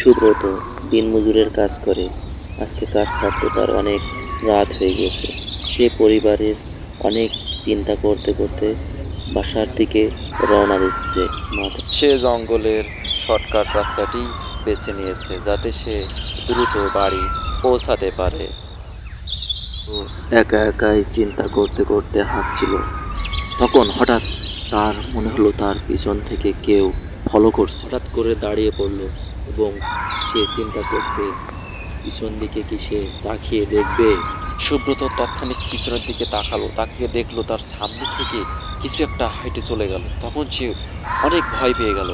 সুব্রত দিনমজুরের কাজ করে। আজকে কাজ ছাড়তে তার অনেক রাত হয়ে গেছে। সে পরিবারের অনেক চিন্তা করতে করতে বাসার দিকে রওনা দিচ্ছে। সে জঙ্গলের শর্টকাট রাস্তাটি বেছে নিয়েছে যাতে সে দ্রুত বাড়ি পৌঁছাতে পারে। ও একা একাই চিন্তা করতে করতে হাঁটছিল। তখন হঠাৎ তার মনে হলো তার পিছন থেকে কেউ ফলো করছে। হঠাৎ করে দাঁড়িয়ে পড়লো এবং সে চিন্তা করতে পিছন দিকে কি সে তাকিয়ে দেখবে। সুব্রত তৎক্ষণিক পিছনের দিকে তাকালো, তাকিয়ে দেখলো তার সামনে থেকে কিছু একটা হেঁটে চলে গেল। তখন সে অনেক ভয় পেয়ে গেল।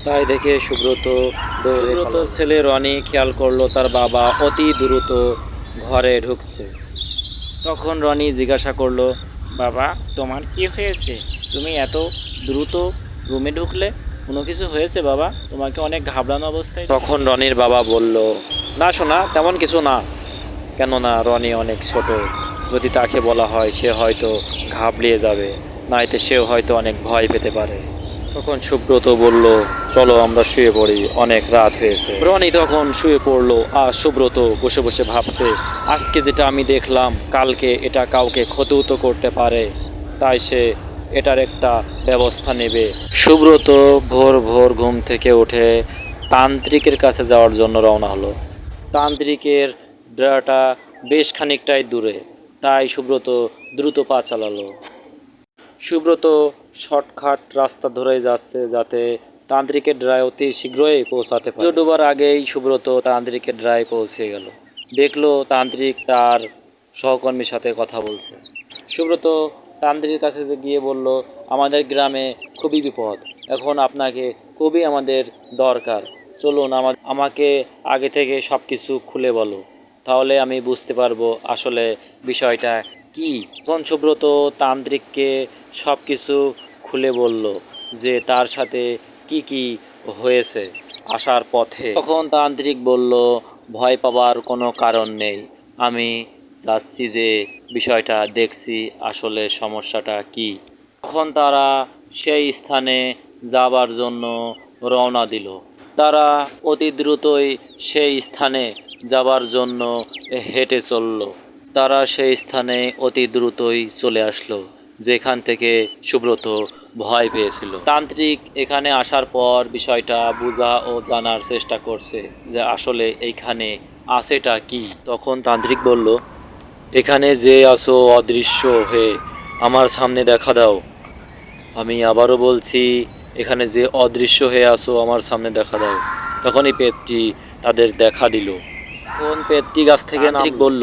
তাই দেখে সুব্রতর ছেলে রনি খেয়াল করলো তার বাবা অতি দ্রুত ঘরে ঢুকছে। তখন রনি জিজ্ঞাসা করলো, বাবা, তোমার কি হয়েছে? তুমি এত দ্রুত রুমে ঢুকলে? কোনো কিছু হয়েছে বাবা? তোমাকে অনেক ঘাবড়ানো অবস্থায়। তখন রনির বাবা বলল, না সোনা, তেমন কিছু না। কেননা রনি অনেক ছোট, যদি তাকে বলা হয় সে হয়তো ঘাবড়িয়ে যাবে, নয়তো সেও হয়তো অনেক ভয় পেতে পারে। তখন সুব্রত বলল, চলো আমরা শুয়ে পড়ি, অনেক রাত হয়েছে। রনি তখন শুয়ে পড়লো আর সুব্রত বসে বসে ভাবছে, আজকে যেটা আমি দেখলাম কালকে এটা কাউকে ক্ষতিও করতে পারে, তাই সে এটার একটা ব্যবস্থা নেবে। সুব্রত ভোর ভোর ঘুম থেকে উঠে তান্ত্রিকের কাছে যাওয়ার জন্য রওনা হলো। তান্ত্রিকের ডেরাটা বেশ খানিকটাই দূরে, তাই সুব্রত দ্রুত পা চালালো। সুব্রত শর্টকাট রাস্তা ধরে যাচ্ছে যাতে তান্ত্রিকের ড্রায় অতি শীঘ্রই পৌঁছাতে পারে। সূর্য ডোবার আগেই সুব্রত তান্ত্রিকের ড্রায় পৌঁছে গেল। দেখলো তান্ত্রিক তার সহকর্মীর সাথে কথা বলছে। সুব্রত তান্ত্রিকের কাছে গিয়ে বলল, আমাদের গ্রামে খুবই বিপদ, এখন আপনাকে খুবই আমাদের দরকার। চলুন আমাকে আগে থেকে সব কিছু খুলে বলো, তাহলে আমি বুঝতে পারবো আসলে বিষয়টা কি। তখন সুব্রত তান্ত্রিককে সব কিছু খুলে বলল যে তার সাথে কি কি হয়েছে আসার পথে। তখন তান্ত্রিক বলল, ভয় পাওয়ার কোনো কারণ নেই, আমি যাচ্ছি যে বিষয়টা দেখছি আসলে সমস্যাটা কি। তখন তারা সেই স্থানে যাবার জন্য রওনা দিল। তারা অতি দ্রুতই সেই স্থানে যাবার জন্য হেঁটে চলল। তারা সেই স্থানে অতি দ্রুতই চলে আসলো যেখান থেকে সুব্রত ভয় পেয়েছিল। তান্ত্রিক এখানে আসার পর বিষয়টা বোঝা ও জানার চেষ্টা করছে যে আসলে এইখানে আছেটা কি। তখন তান্ত্রিক বলল, এখানে যে আসো অদৃশ্য হয়ে আমার সামনে দেখা দাও। আমি আবারও বলছি, এখানে যে অদৃশ্য হয়ে আসো আমার সামনে দেখা দাও। তখনই পেটটি তাদের দেখা দিল। তখন পেটটি গাছ থেকে তান্ত্রিক বলল,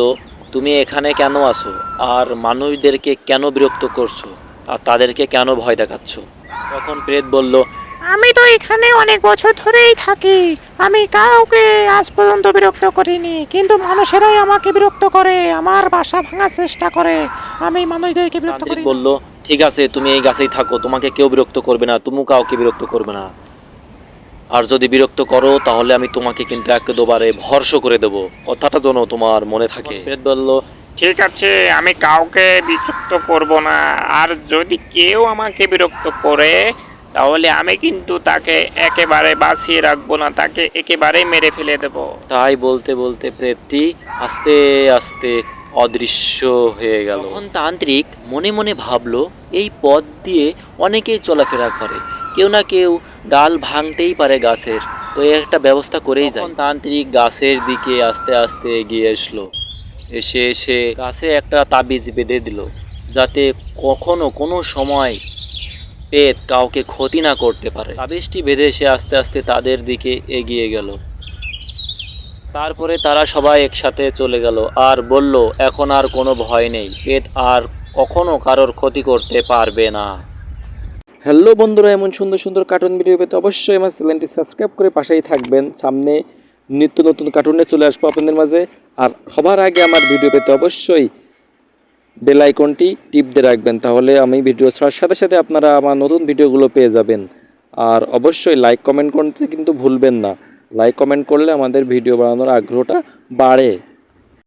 তুমি এখানে কেন আসো আর মানুষদেরকে কেন বিরক্ত করছো আর তাদেরকে কেন ভয় দেখাচ্ছ? তখন প্রেত বলল, আমি তো এখানে অনেক বছর ধরেই থাকি, আমি কাউকে আজ পর্যন্ত বিরক্ত করিনি, কিন্তু মানুষেরাই আমাকে বিরক্ত করে, আমার বাসা ভাঙার চেষ্টা করে, আমি মানুষদেরকে বিরক্ত তান্ত্রিক করি। বলল, ঠিক আছে, তুমি এই গাছেই থাকো, তোমাকে কেউ বিরক্ত করবে না, তুমিও কাউকে বিরক্ত করবে না। আর যদি বিরক্ত করো তাহলে আমি তোমাকে কিন্তু একেবারে ভর্ষ করে দেবো, কথাটা যেন তোমার মনে থাকে। প্রেত বলল, ঠিক আছে, আমি কাউকে বিরক্ত করব না, আর যদি কেউ আমাকে বিরক্ত করে তাহলে আমি কিন্তু তাকে একেবারে বাঁচিয়ে রাখবো না, তাকে একেবারে মেরে ফেলে দেব। তাই বলতে বলতে প্রেতটি আস্তে আস্তে অদৃশ্য হয়ে গেল। তখন তান্ত্রিক মনে মনে ভাবলো, এই পথ দিয়ে অনেকেই চলাফেরা করে, কেউ না কেউ ডাল ভাঙতেই পারে গাছের, তো এর একটা ব্যবস্থা করেই যায়। তান্ত্রিক গাছের দিকে আস্তে আস্তে এগিয়ে আসলো। এসে এসে গাছে একটা তাবিজ বেঁধে দিল যাতে কখনো কোনো সময় পেট কাউকে ক্ষতি না করতে পারে। তাবিজটি বেঁধে সে আস্তে আস্তে তাদের দিকে এগিয়ে গেল। তারপরে তারা সবাই একসাথে চলে গেল আর বলল, এখন আর কোনো ভয় নেই, পেট আর কখনো কারোর ক্ষতি করতে পারবে না। হ্যালো বন্ধুরা, এমন সুন্দর সুন্দর কার্টুন ভিডিও পেতে অবশ্যই আমার চ্যানেলটি সাবস্ক্রাইব করে পাশেই থাকবেন। সামনে নিত্য নতুন কার্টুনে চলে আসবো আপনাদের মাঝে। আর সবার আগে আমার ভিডিও পেতে অবশ্যই বেল আইকনটি টিপ দিয়ে রাখবেন, তাহলে আমি ভিডিও ছাড়ার সাথে সাথে আপনারা আমার নতুন ভিডিওগুলো পেয়ে যাবেন। আর অবশ্যই লাইক কমেন্ট করতে কিন্তু ভুলবেন না, লাইক কমেন্ট করলে আমাদের ভিডিও বানানোর আগ্রহটা বাড়ে।